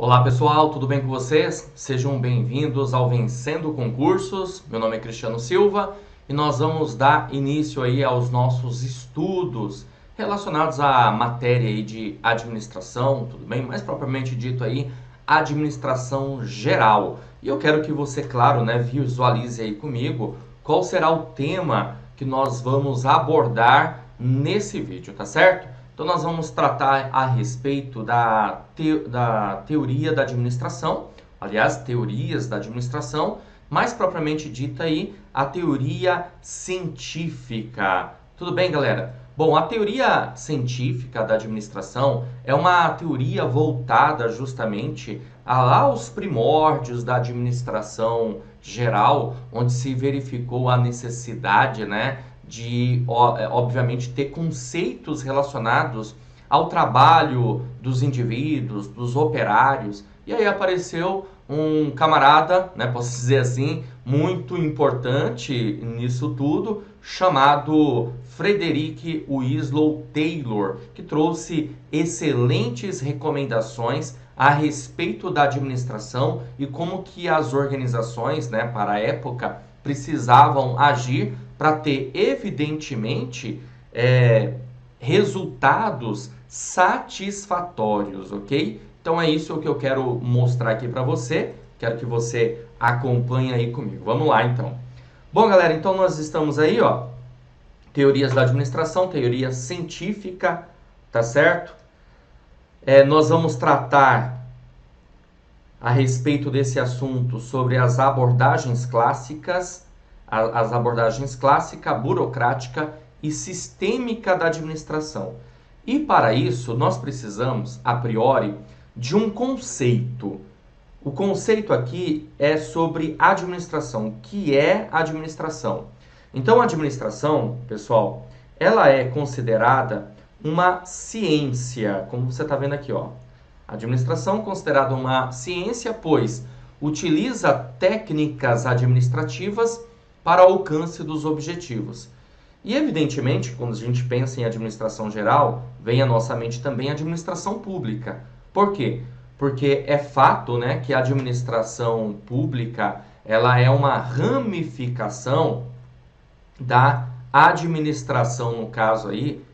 Olá pessoal, tudo bem com vocês? Sejam bem-vindos ao Vencendo Concursos. Meu nome é Cristiano Silva e nós vamos dar início aí aos nossos estudos relacionados à matéria aí de administração, tudo bem? Mais propriamente dito aí, administração geral. E eu quero que você, claro, né, visualize aí comigo qual será o tema que nós vamos abordar nesse vídeo, tá certo? Então, nós vamos tratar a respeito da teoria da administração, aliás, teorias da administração, mais propriamente dita aí, a teoria científica. Tudo bem, galera? Bom, a teoria científica da administração é uma teoria voltada justamente aos primórdios da administração geral, onde se verificou a necessidade, né, de, obviamente, ter conceitos relacionados ao trabalho dos indivíduos, dos operários. E aí apareceu um camarada, né, posso dizer assim, muito importante nisso tudo, chamado Frederick Winslow Taylor, que trouxe excelentes recomendações a respeito da administração e como que as organizações, né, para a época, precisavam agir para ter, evidentemente, resultados satisfatórios, ok? Então é isso que eu quero mostrar aqui para você. Quero que você acompanhe aí comigo. Vamos lá, então. Bom, galera, então nós estamos aí, ó, teorias da administração, teoria científica, tá certo? Nós vamos tratar a respeito desse assunto sobre as abordagens clássicas, clássica, burocrática e sistêmica da administração. E para isso, nós precisamos, a priori, de um conceito. O conceito aqui é sobre administração. O que é administração? Então, a administração, pessoal, ela é considerada uma ciência, como você está vendo aqui, ó. A administração é considerada uma ciência, pois utiliza técnicas administrativas para o alcance dos objetivos. E, evidentemente, quando a gente pensa em administração geral, vem à nossa mente também a administração pública. Por quê? Porque é fato, né, que a administração pública ela é uma ramificação da administração, no caso aí,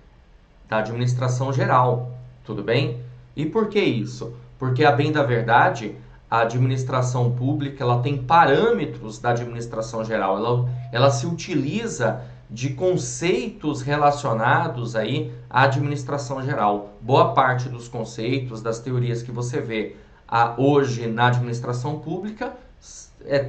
da administração geral. Tudo bem? E por que isso? Porque, a bem da verdade, a administração pública ela tem parâmetros da administração geral, ela se utiliza de conceitos relacionados aí à administração geral. Boa parte dos conceitos, das teorias que você vê hoje na administração pública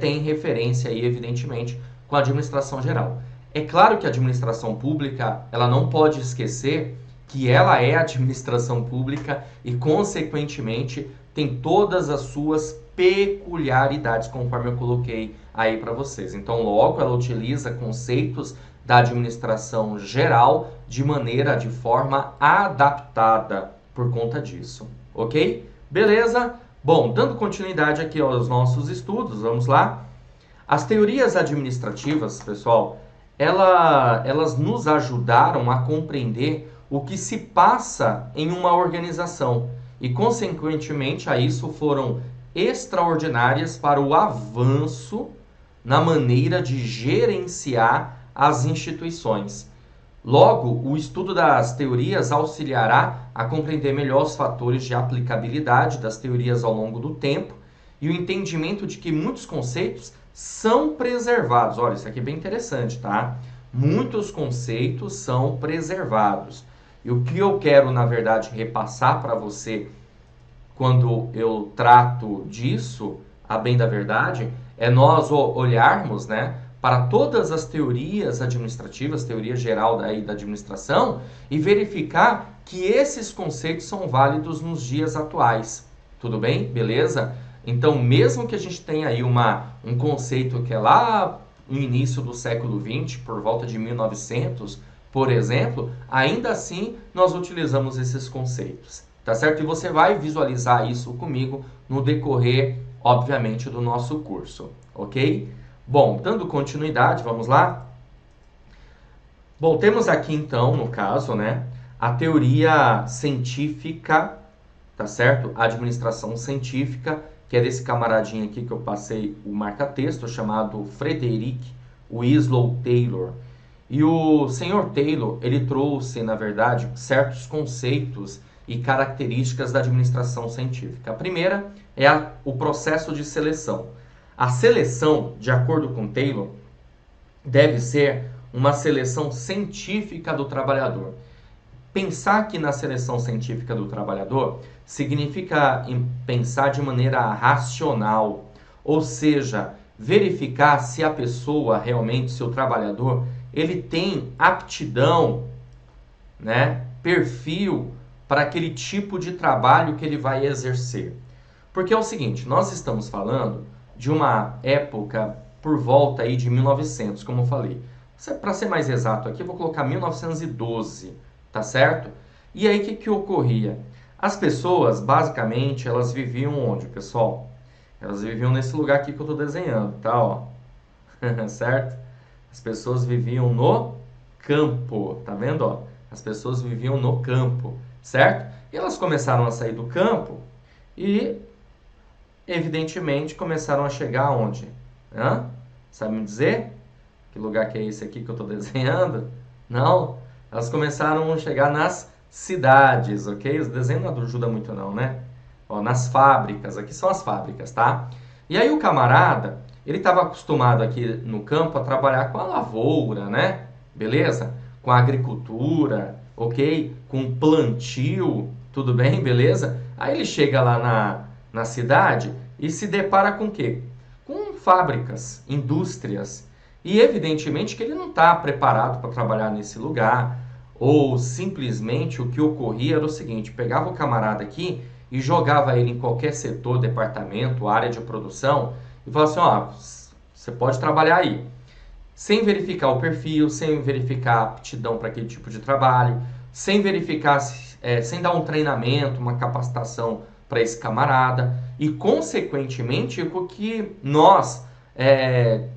tem referência aí, evidentemente, com a administração geral. É claro que a administração pública ela não pode esquecer que ela é administração pública e, consequentemente, tem todas as suas peculiaridades, conforme eu coloquei aí para vocês. Então, logo, ela utiliza conceitos da administração geral de forma adaptada por conta disso, ok? Beleza? Bom, dando continuidade aqui aos nossos estudos, vamos lá. As teorias administrativas, pessoal, elas nos ajudaram a compreender o que se passa em uma organização e, consequentemente, a isso foram extraordinárias para o avanço na maneira de gerenciar as instituições. Logo, o estudo das teorias auxiliará a compreender melhor os fatores de aplicabilidade das teorias ao longo do tempo e o entendimento de que muitos conceitos são preservados. Olha, isso aqui é bem interessante, tá? Muitos conceitos são preservados. E o que eu quero, na verdade, repassar para você quando eu trato disso, a bem da verdade, é nós olharmos, né, para todas as teorias administrativas, teoria geral da administração, e verificar que esses conceitos são válidos nos dias atuais. Tudo bem? Beleza? Então, mesmo que a gente tenha aí um conceito que é lá no início do século XX, por volta de 1900, por exemplo, ainda assim nós utilizamos esses conceitos, tá certo? E você vai visualizar isso comigo no decorrer, obviamente, do nosso curso, ok? Bom, dando continuidade, vamos lá? Bom, temos aqui então, no caso, né, a teoria científica, tá certo? A administração científica, que é desse camaradinho aqui que eu passei o marca-texto, chamado Frederick Winslow Taylor. E o senhor Taylor, ele trouxe, na verdade, certos conceitos e características da administração científica. A primeira é o processo de seleção. A seleção, de acordo com Taylor, deve ser uma seleção científica do trabalhador. Pensar que na seleção científica do trabalhador significa pensar de maneira racional, ou seja, verificar se a pessoa realmente, se o trabalhador, ele tem aptidão, né, perfil para aquele tipo de trabalho que ele vai exercer. Porque é o seguinte, nós estamos falando de uma época por volta aí de 1900, como eu falei. Para ser mais exato aqui, eu vou colocar 1912, tá certo? E aí, o que ocorria? As pessoas, basicamente, elas viviam onde, pessoal? Elas viviam nesse lugar aqui que eu estou desenhando, tá? Ó. Certo? As pessoas viviam no campo, tá vendo? Ó? As pessoas viviam no campo, certo? E elas começaram a sair do campo e, evidentemente, começaram a chegar aonde? Hã? Sabe me dizer? Que lugar que é esse aqui que eu estou desenhando? Não. Elas começaram a chegar nas cidades, ok? O desenho não ajuda muito não, né? Ó, nas fábricas, aqui são as fábricas, tá? E aí o camarada, ele estava acostumado aqui no campo a trabalhar com a lavoura, né? Beleza? Com a agricultura, ok? Com plantio, tudo bem? Beleza? Aí ele chega lá na cidade e se depara com o quê? Com fábricas, indústrias. E evidentemente que ele não está preparado para trabalhar nesse lugar, ou simplesmente o que ocorria era o seguinte, pegava o camarada aqui e jogava ele em qualquer setor, departamento, área de produção, e falava assim, ó, você pode trabalhar aí, sem verificar o perfil, sem verificar a aptidão para aquele tipo de trabalho, sem verificar, sem dar um treinamento, uma capacitação para esse camarada, e consequentemente o que nós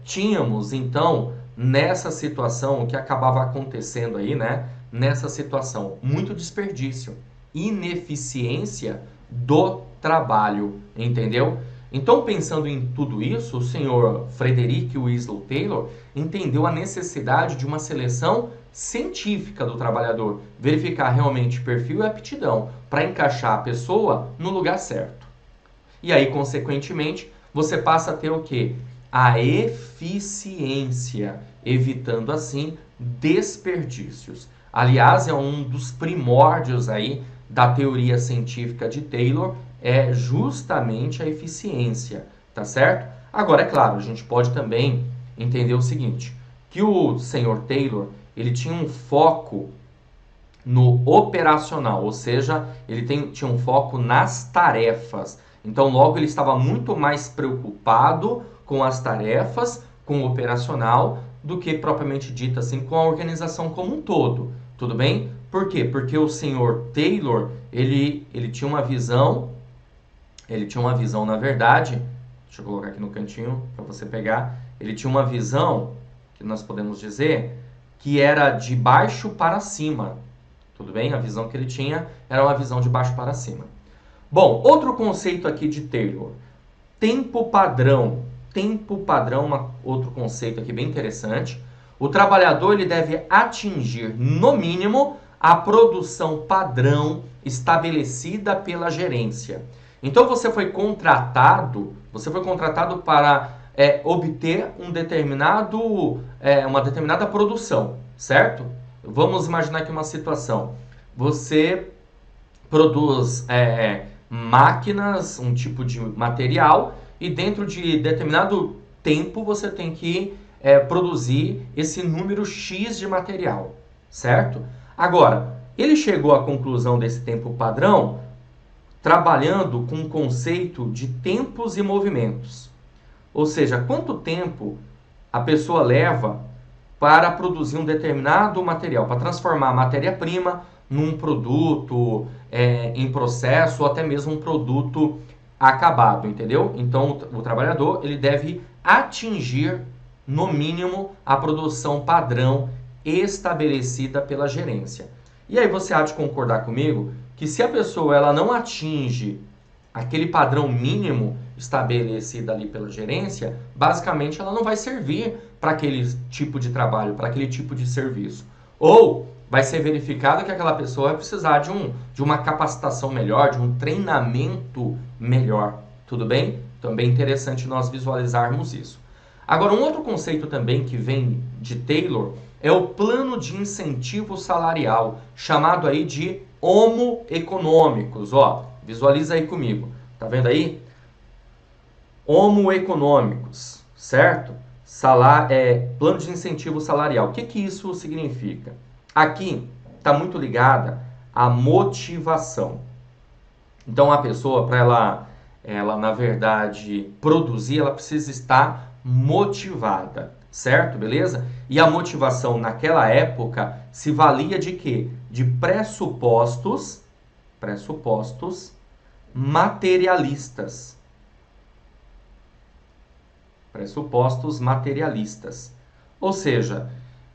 tínhamos então nessa situação, o que acabava acontecendo aí, né? Nessa situação, muito desperdício, ineficiência do trabalho, entendeu? Então, pensando em tudo isso, o senhor Frederick Winslow Taylor entendeu a necessidade de uma seleção científica do trabalhador, verificar realmente perfil e aptidão para encaixar a pessoa no lugar certo. E aí, consequentemente, você passa a ter o quê? A eficiência, evitando assim desperdícios. Aliás, é um dos primórdios aí da teoria científica de Taylor, é justamente a eficiência, tá certo? Agora, é claro, a gente pode também entender o seguinte, que o senhor Taylor, ele tinha um foco no operacional, ou seja, ele tinha um foco nas tarefas. Então, logo, ele estava muito mais preocupado com as tarefas, com o operacional, do que propriamente dito assim, com a organização como um todo. Tudo bem? Por quê? Porque o senhor Taylor, ele tinha uma visão, na verdade, deixa eu colocar aqui no cantinho para você pegar, ele tinha uma visão, que nós podemos dizer, que era de baixo para cima. Tudo bem? A visão que ele tinha era uma visão de baixo para cima. Bom, outro conceito aqui de Taylor, tempo padrão. Tempo padrão, outro conceito aqui bem interessante. O trabalhador ele deve atingir, no mínimo, a produção padrão estabelecida pela gerência. Então você foi contratado para obter uma determinada produção, certo? Vamos imaginar aqui uma situação. Você produz máquinas, um tipo de material, e dentro de determinado tempo você tem que produzir esse número X de material, certo? Agora, ele chegou à conclusão desse tempo padrão trabalhando com o conceito de tempos e movimentos. Ou seja, quanto tempo a pessoa leva para produzir um determinado material, para transformar a matéria-prima num produto em processo ou até mesmo um produto acabado, entendeu? Então, o trabalhador ele deve atingir, no mínimo, a produção padrão estabelecida pela gerência. E aí você há de concordar comigo que se a pessoa ela não atinge aquele padrão mínimo estabelecido ali pela gerência, basicamente ela não vai servir para aquele tipo de trabalho, para aquele tipo de serviço. Ou vai ser verificado que aquela pessoa vai precisar de uma capacitação melhor, de um treinamento melhor. Tudo bem? Então é bem interessante nós visualizarmos isso. Agora, um outro conceito também que vem de Taylor é o plano de incentivo salarial, chamado aí de homo econômicos. Ó, visualiza aí comigo. Tá vendo aí? Homo econômicos, certo? Plano de incentivo salarial. O que isso significa? Aqui está muito ligada à motivação. Então, a pessoa, para ela, na verdade, produzir, ela precisa estar motivada, certo? Beleza? E a motivação naquela época se valia de quê? De pressupostos materialistas. Pressupostos materialistas. Ou seja,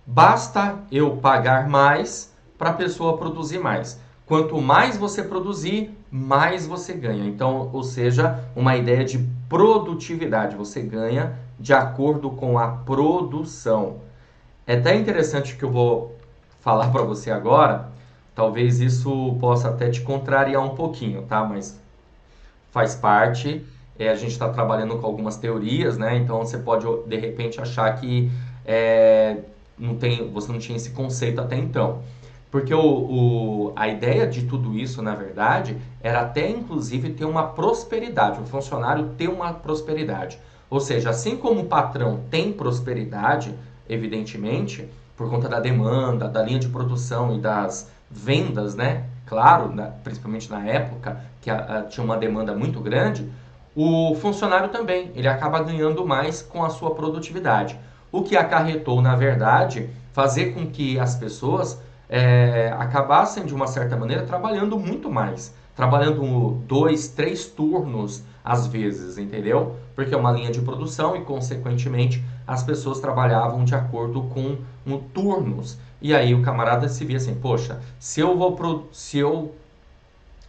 basta eu pagar mais para a pessoa produzir mais. Quanto mais você produzir, mais você ganha. Então, ou seja, uma ideia de produtividade. Você ganha de acordo com a produção. É até interessante que eu vou falar para você agora. Talvez isso possa até te contrariar um pouquinho, tá? Mas faz parte. A gente está trabalhando com algumas teorias, né? Então você pode de repente achar que você não tinha esse conceito até então. Porque a ideia de tudo isso, na verdade, era até inclusive ter uma prosperidade, o funcionário ter uma prosperidade. Ou seja, assim como o patrão tem prosperidade, evidentemente, por conta da demanda, da linha de produção e das vendas, né? Claro, principalmente na época, que tinha uma demanda muito grande, o funcionário também, ele acaba ganhando mais com a sua produtividade. O que acarretou, na verdade, fazer com que as pessoas acabassem, de uma certa maneira, trabalhando muito mais. Trabalhando 2, 3 turnos às vezes, entendeu? Porque é uma linha de produção e, consequentemente, as pessoas trabalhavam de acordo com turnos. E aí o camarada se via assim, poxa, se eu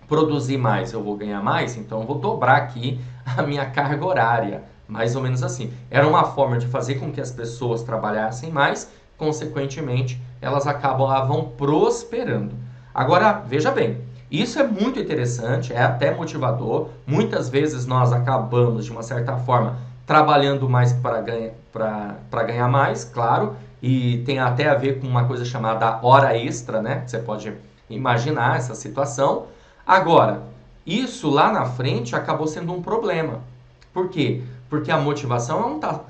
produzir mais, eu vou ganhar mais, então eu vou dobrar aqui a minha carga horária. Mais ou menos assim. Era uma forma de fazer com que as pessoas trabalhassem mais, consequentemente, elas acabavam prosperando. Agora, veja bem, isso é muito interessante, é até motivador. Muitas vezes nós acabamos, de uma certa forma, trabalhando mais para ganhar mais, claro, e tem até a ver com uma coisa chamada hora extra, né? Você pode imaginar essa situação. Agora, isso lá na frente acabou sendo um problema. Por quê? Porque a motivação ela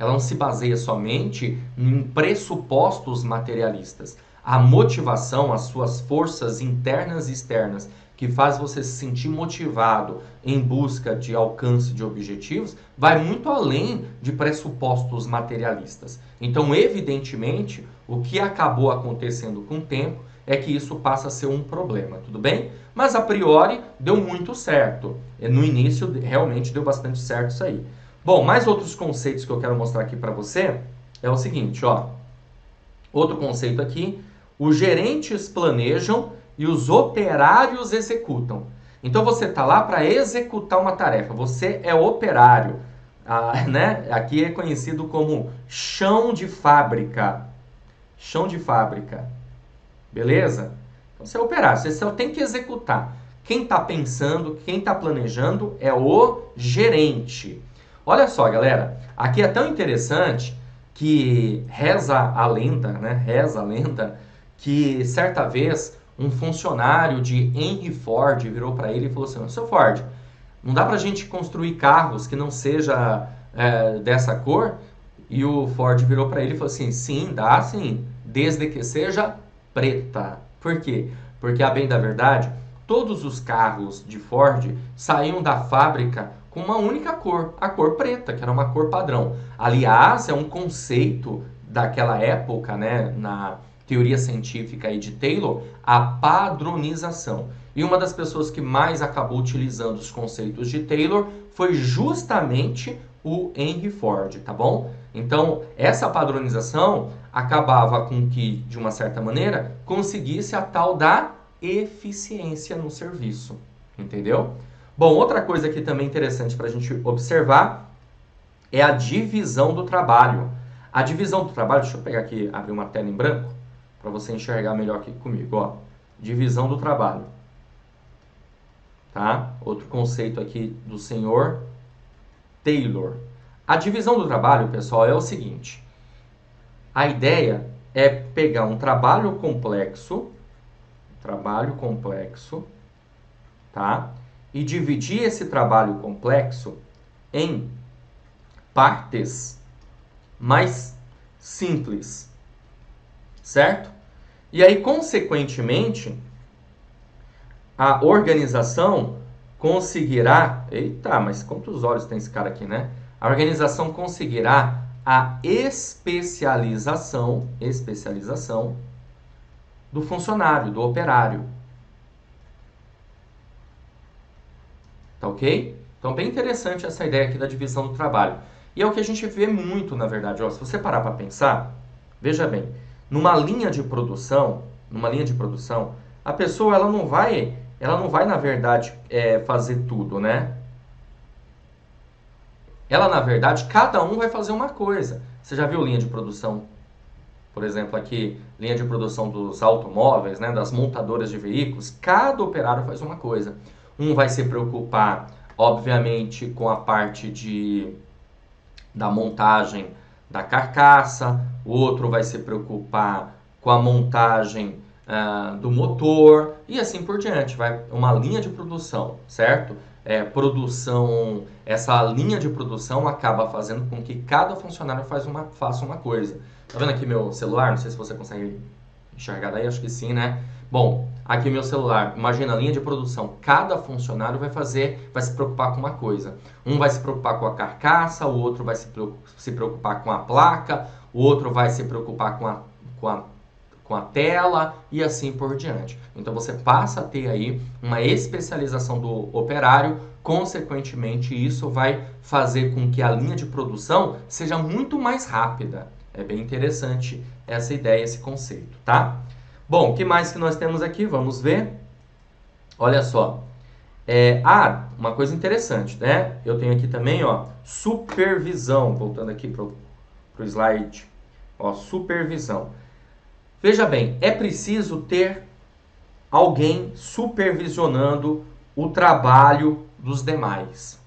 não se baseia somente em pressupostos materialistas. A motivação, as suas forças internas e externas, que faz você se sentir motivado em busca de alcance de objetivos, vai muito além de pressupostos materialistas. Então, evidentemente, o que acabou acontecendo com o tempo é que isso passa a ser um problema, tudo bem? Mas a priori deu muito certo. No início realmente deu bastante certo isso aí. Bom, mais outros conceitos que eu quero mostrar aqui para você é o seguinte, ó. Outro conceito aqui, os gerentes planejam e os operários executam. Então você está lá para executar uma tarefa, você é operário, né? Aqui é conhecido como chão de fábrica. Chão de fábrica. Beleza? Então você é operário, você só tem que executar. Quem está pensando, quem está planejando é o gerente. Olha só, galera, aqui é tão interessante que reza a lenda, né? Reza a lenda que certa vez um funcionário de Henry Ford virou para ele e falou assim: Seu Ford, não dá para a gente construir carros que não seja dessa cor? E o Ford virou para ele e falou assim: Sim, dá sim, desde que seja preta. Por quê? Porque, a bem da verdade, todos os carros de Ford saíam da fábrica com uma única cor, a cor preta, que era uma cor padrão. Aliás, é um conceito daquela época, né, na teoria científica aí de Taylor, a padronização. E uma das pessoas que mais acabou utilizando os conceitos de Taylor foi justamente o Henry Ford, tá bom? Então, essa padronização acabava com que, de uma certa maneira, conseguisse a tal da eficiência no serviço, entendeu? Bom, outra coisa aqui também interessante para a gente observar é a divisão do trabalho. A divisão do trabalho, deixa eu pegar aqui, abrir uma tela em branco, para você enxergar melhor aqui comigo, ó. Divisão do trabalho. Tá? Outro conceito aqui do senhor Taylor. A divisão do trabalho, pessoal, é o seguinte. A ideia é pegar um trabalho complexo, tá? E dividir esse trabalho complexo em partes mais simples, certo? E aí, consequentemente, a organização conseguirá... Eita, mas quantos olhos tem esse cara aqui, né? A organização conseguirá a especialização do funcionário, do operário. Tá ok? Então, bem interessante essa ideia aqui da divisão do trabalho. E é o que a gente vê muito, na verdade. Ó, se você parar para pensar, veja bem, numa linha de produção, a pessoa ela não vai, na verdade, fazer tudo, né? Ela, na verdade, cada um vai fazer uma coisa. Você já viu linha de produção? Por exemplo, aqui, linha de produção dos automóveis, né, das montadoras de veículos. Cada operário faz uma coisa. Um vai se preocupar, obviamente, com a parte da montagem da carcaça. O outro vai se preocupar com a montagem do motor. E assim por diante. Vai uma linha de produção, certo? Essa linha de produção acaba fazendo com que cada funcionário faça uma coisa. Tá vendo aqui meu celular? Não sei se você consegue enxergar daí, acho que sim, né? Bom, aqui meu celular, imagina a linha de produção. Cada funcionário vai se preocupar com uma coisa. Um vai se preocupar com a carcaça, o outro vai se preocupar com a placa, o outro vai se preocupar com a tela e assim por diante. Então você passa a ter aí uma especialização do operário, consequentemente isso vai fazer com que a linha de produção seja muito mais rápida. É bem interessante essa ideia, esse conceito, tá? Bom, o que mais que nós temos aqui? Vamos ver. Olha só. Uma coisa interessante, né? Eu tenho aqui também, ó, supervisão. Voltando aqui pro slide. Ó, supervisão. Veja bem, é preciso ter alguém supervisionando o trabalho dos demais.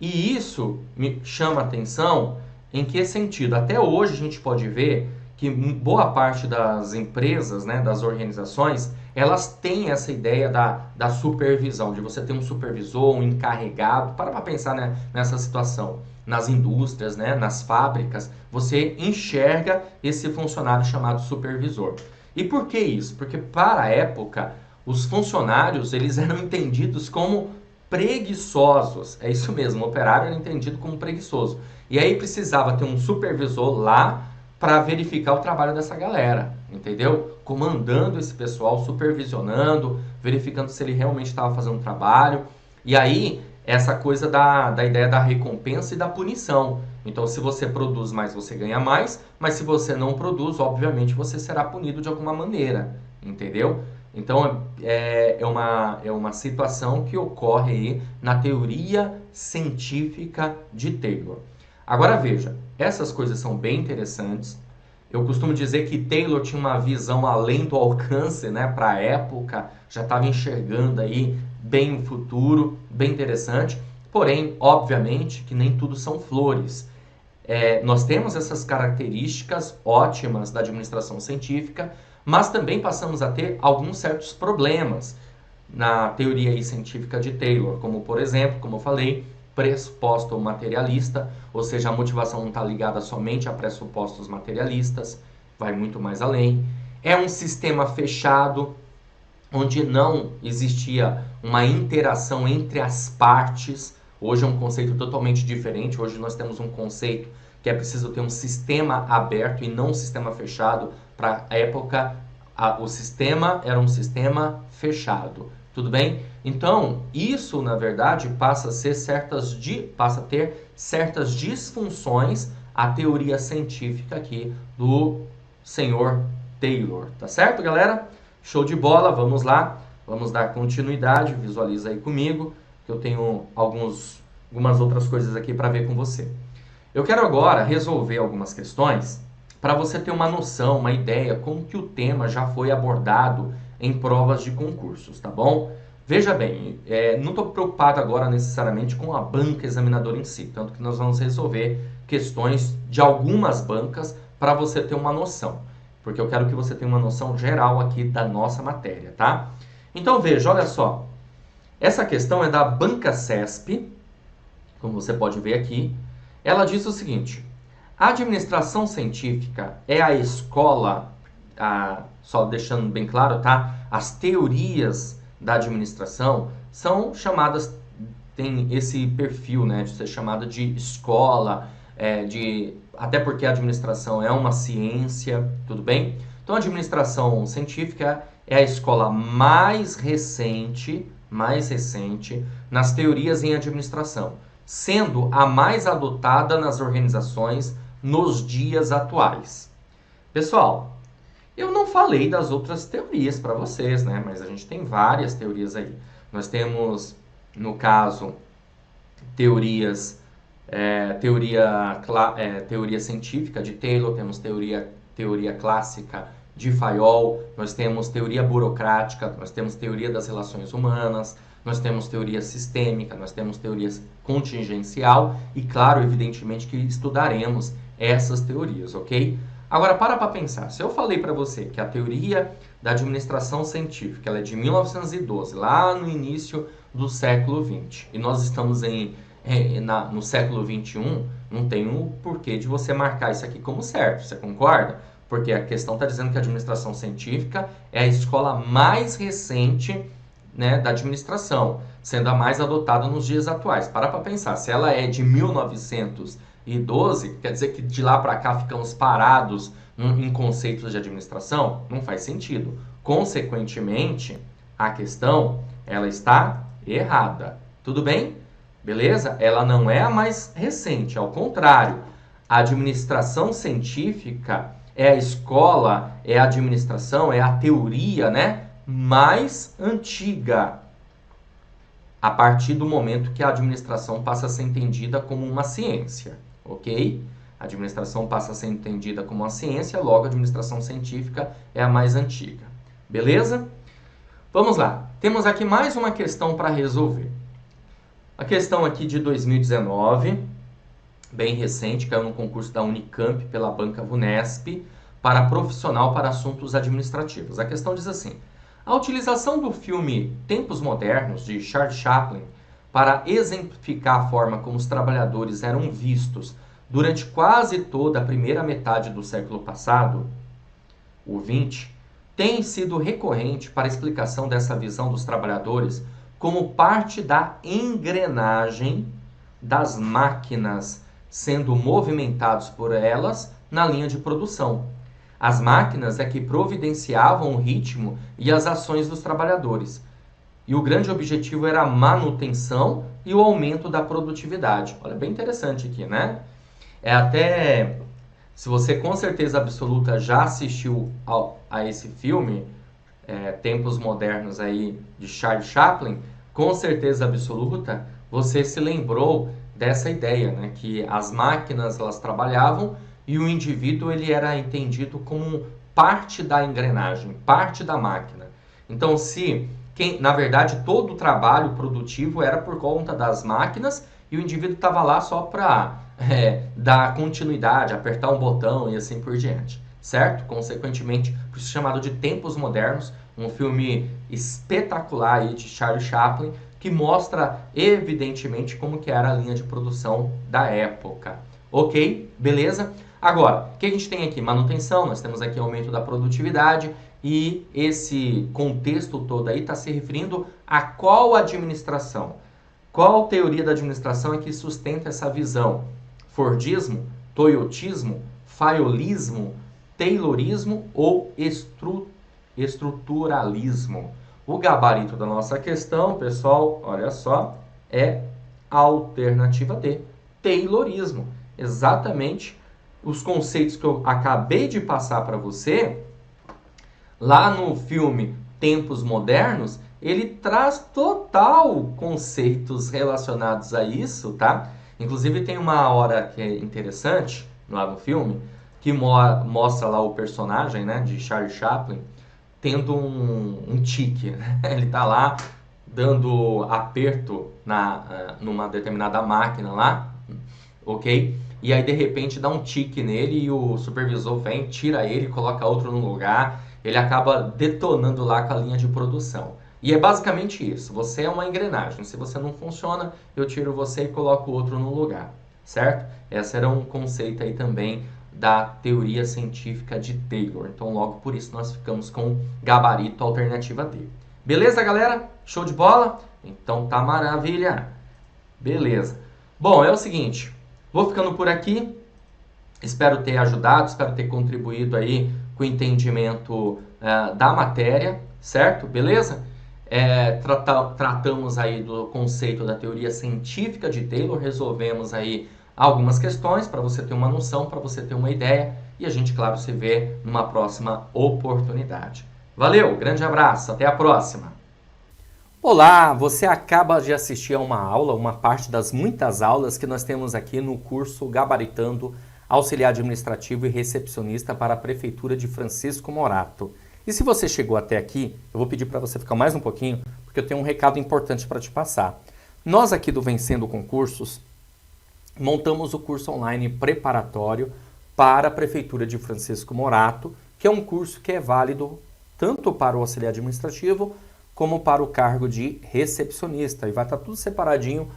E isso me chama a atenção em que sentido? Até hoje a gente pode ver que boa parte das empresas, né, das organizações, elas têm essa ideia da supervisão, de você ter um supervisor, um encarregado. Para pensar, né, nessa situação. Nas indústrias, né, nas fábricas, você enxerga esse funcionário chamado supervisor. E por que isso? Porque para a época, os funcionários eles eram entendidos como preguiçosos. É isso mesmo, o operário era entendido como preguiçoso. E aí precisava ter um supervisor lá para verificar o trabalho dessa galera, entendeu? Comandando esse pessoal, supervisionando, verificando se ele realmente estava fazendo o trabalho. E aí, essa coisa da ideia da recompensa e da punição. Então, se você produz mais, você ganha mais, mas se você não produz, obviamente, você será punido de alguma maneira, entendeu? Então, é uma situação que ocorre aí na teoria científica de Taylor. Agora, veja, essas coisas são bem interessantes. Eu costumo dizer que Taylor tinha uma visão além do alcance, né, para a época, já estava enxergando aí bem o futuro, bem interessante. Porém, obviamente, que nem tudo são flores. Nós temos essas características ótimas da administração científica, mas também passamos a ter alguns certos problemas na teoria aí científica de Taylor, como, por exemplo, como eu falei, pressuposto materialista, ou seja, a motivação não está ligada somente a pressupostos materialistas, vai muito mais além. É um sistema fechado, onde não existia uma interação entre as partes. Hoje é um conceito totalmente diferente. Hoje nós temos um conceito que é preciso ter um sistema aberto e não um sistema fechado. Para a época, o sistema era um sistema fechado. Tudo bem? Então, isso, na verdade, passa a ter certas disfunções a teoria científica aqui do senhor Taylor. Tá certo, galera? Show de bola, vamos lá. Vamos dar continuidade, visualiza aí comigo, que eu tenho algumas outras coisas aqui para ver com você. Eu quero agora resolver algumas questões para você ter uma noção, uma ideia, como que o tema já foi abordado em provas de concursos, tá bom? Veja bem, não estou preocupado agora necessariamente com a banca examinadora em si, tanto que nós vamos resolver questões de algumas bancas para você ter uma noção, porque eu quero que você tenha uma noção geral aqui da nossa matéria, tá? Então veja, olha só, essa questão é da Banca CESP, como você pode ver aqui. Ela diz o seguinte: a administração científica é a escola, só deixando bem claro, tá? As teorias da administração são chamadas, tem esse perfil, né, de ser chamada de escola, até porque a administração é uma ciência, tudo bem? Então a administração científica é a escola mais recente nas teorias em administração, sendo a mais adotada nas organizações nos dias atuais. Pessoal, eu não falei das outras teorias para vocês, né? Mas a gente tem várias teorias aí. Nós temos, no caso, teoria científica de Taylor, temos teoria clássica de Fayol, nós temos teoria burocrática, nós temos teoria das relações humanas, nós temos teoria sistêmica, nós temos teoria contingencial e, claro, evidentemente que estudaremos essas teorias, ok? Agora, para pensar. Se eu falei para você que a teoria da administração científica ela é de 1912, lá no início do século XX, e nós estamos no século XXI, não tem o porquê de você marcar isso aqui como certo, você concorda? Porque a questão está dizendo que a administração científica é a escola mais recente, né, da administração, sendo a mais adotada nos dias atuais. Para pensar, se ela é de 1912, quer dizer que de lá para cá ficamos parados em conceitos de administração? Não faz sentido. Consequentemente, a questão ela está errada. Tudo bem? Beleza? Ela não é a mais recente, ao contrário. A administração científica é a escola, é a administração, é a teoria, né, mais antiga, a partir do momento que a administração passa a ser entendida como uma ciência, ok? A administração passa a ser entendida como uma ciência, logo a administração científica é a mais antiga. Beleza? Vamos lá. Temos aqui mais uma questão para resolver. A questão aqui de 2019, bem recente, caiu no concurso da Unicamp pela banca VUNESP, para profissional para assuntos administrativos. A questão diz assim: a utilização do filme Tempos Modernos, de Charles Chaplin, para exemplificar a forma como os trabalhadores eram vistos durante quase toda a primeira metade do século passado, o XX, tem sido recorrente para a explicação dessa visão dos trabalhadores como parte da engrenagem das máquinas sendo movimentados por elas na linha de produção. As máquinas é que providenciavam o ritmo e as ações dos trabalhadores. E o grande objetivo era a manutenção e o aumento da produtividade. Olha, bem interessante aqui, né? Se você com certeza absoluta já assistiu a esse filme, Tempos Modernos aí, de Charles Chaplin, com certeza absoluta, você se lembrou dessa ideia, né? Que as máquinas, elas trabalhavam e o indivíduo ele era entendido como parte da engrenagem, parte da máquina. Então, na verdade, todo o trabalho produtivo era por conta das máquinas e o indivíduo estava lá só para dar continuidade, apertar um botão e assim por diante, certo? Consequentemente, por isso chamado de Tempos Modernos, um filme espetacular aí de Charles Chaplin, que mostra evidentemente como que era a linha de produção da época. Ok? Beleza? Agora, o que a gente tem aqui? Manutenção, nós temos aqui aumento da produtividade e esse contexto todo aí está se referindo a qual administração? Qual teoria da administração é que sustenta essa visão? Fordismo, toyotismo, fayolismo, taylorismo ou estruturalismo? O gabarito da nossa questão, pessoal, olha só, é a alternativa D, taylorismo. Exatamente os conceitos que eu acabei de passar para você Lá no filme Tempos Modernos, ele traz total conceitos relacionados a isso, tá? Inclusive tem uma hora que é interessante lá no filme, que mostra lá o personagem, né, de Charlie Chaplin, tendo um tique, né? Ele tá lá dando aperto numa determinada máquina lá, ok? E aí de repente dá um tique nele e o supervisor vem, tira ele, coloca outro no lugar, ele acaba detonando lá com a linha de produção. E é basicamente isso, você é uma engrenagem, se você não funciona, eu tiro você e coloco outro no lugar, certo? Esse era um conceito aí também da teoria científica de Taylor, então logo por isso nós ficamos com gabarito alternativa D. Beleza, galera? Show de bola? Então tá maravilha! Beleza. Bom, é o seguinte, vou ficando por aqui, espero ter ajudado, espero ter contribuído aí com o entendimento da matéria, certo? Beleza? Tratamos aí do conceito da teoria científica de Taylor, resolvemos aí algumas questões para você ter uma noção, para você ter uma ideia, e a gente, claro, se vê numa próxima oportunidade. Valeu, grande abraço, até a próxima! Olá, você acaba de assistir a uma aula, uma parte das muitas aulas que nós temos aqui no curso Gabaritando Auxiliar Administrativo e Recepcionista para a Prefeitura de Francisco Morato. E se você chegou até aqui, eu vou pedir para você ficar mais um pouquinho, porque eu tenho um recado importante para te passar. Nós aqui do Vencendo Concursos, montamos o curso online preparatório para a Prefeitura de Francisco Morato, que é um curso que é válido tanto para o auxiliar administrativo como para o cargo de recepcionista. E vai estar tudo separadinho,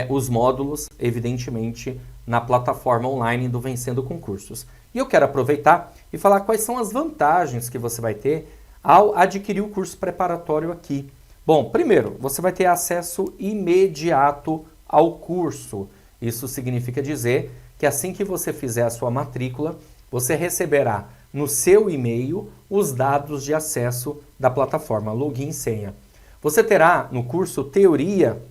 os módulos, evidentemente, na plataforma online do Vencendo Concursos. E eu quero aproveitar e falar quais são as vantagens que você vai ter ao adquirir o curso preparatório aqui. Bom, primeiro, você vai ter acesso imediato ao curso. Isso significa dizer que assim que você fizer a sua matrícula, você receberá no seu e-mail os dados de acesso da plataforma, login e senha. Você terá no curso teoria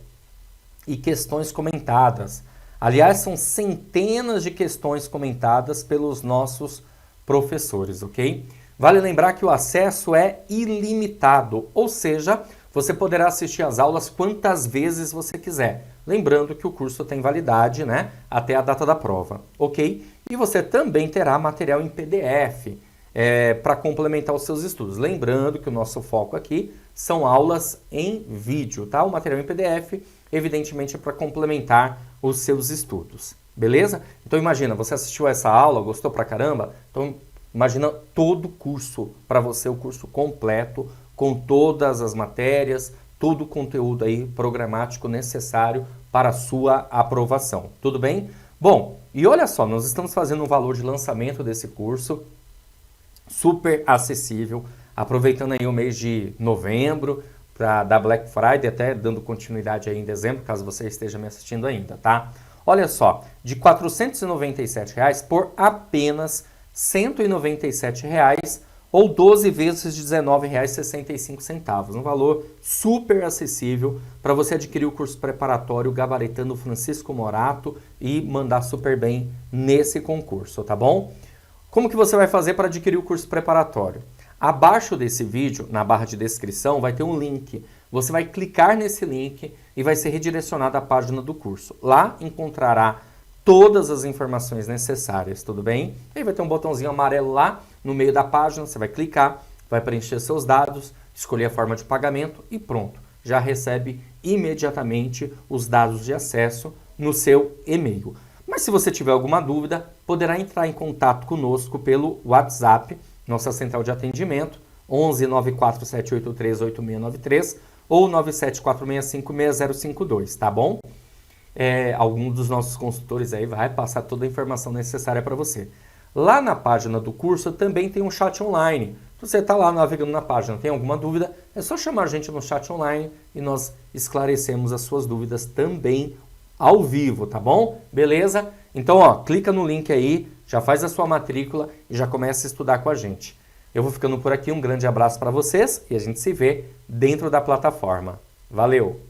e questões comentadas. Aliás, são centenas de questões comentadas pelos nossos professores, ok? Vale lembrar que o acesso é ilimitado, ou seja, você poderá assistir às aulas quantas vezes você quiser. Lembrando que o curso tem validade, né, até a data da prova, ok? E você também terá material em PDF para complementar os seus estudos. Lembrando que o nosso foco aqui são aulas em vídeo, tá? O material em PDF, evidentemente, é para complementar os seus estudos, beleza? Então imagina, você assistiu a essa aula, gostou pra caramba? Então imagina todo o curso para você, o curso completo, com todas as matérias, todo o conteúdo aí programático necessário para a sua aprovação, tudo bem? Bom, e olha só, nós estamos fazendo um valor de lançamento desse curso super acessível, aproveitando aí o mês de novembro, para dar Black Friday, até dando continuidade aí em dezembro, caso você esteja me assistindo ainda, tá? Olha só, de R$ 497 por apenas R$ 197 ou 12 vezes de R$ 19,65, um valor super acessível para você adquirir o curso preparatório Gabaritando Francisco Morato e mandar super bem nesse concurso, tá bom? Como que você vai fazer para adquirir o curso preparatório? Abaixo desse vídeo, na barra de descrição, vai ter um link. Você vai clicar nesse link e vai ser redirecionado à página do curso. Lá encontrará todas as informações necessárias, tudo bem? Aí vai ter um botãozinho amarelo lá no meio da página, você vai clicar, vai preencher seus dados, escolher a forma de pagamento e pronto. Já recebe imediatamente os dados de acesso no seu e-mail. Mas se você tiver alguma dúvida, poderá entrar em contato conosco pelo WhatsApp, nossa central de atendimento, 11 94783 8693 ou 974656052, tá bom? Algum dos nossos consultores aí vai passar toda a informação necessária para você. Lá na página do curso também tem um chat online. Se você está lá navegando na página, tem alguma dúvida, é só chamar a gente no chat online e nós esclarecemos as suas dúvidas também ao vivo, tá bom? Beleza? Então, ó, clica no link aí, já faz a sua matrícula e já começa a estudar com a gente. Eu vou ficando por aqui, um grande abraço para vocês e a gente se vê dentro da plataforma. Valeu!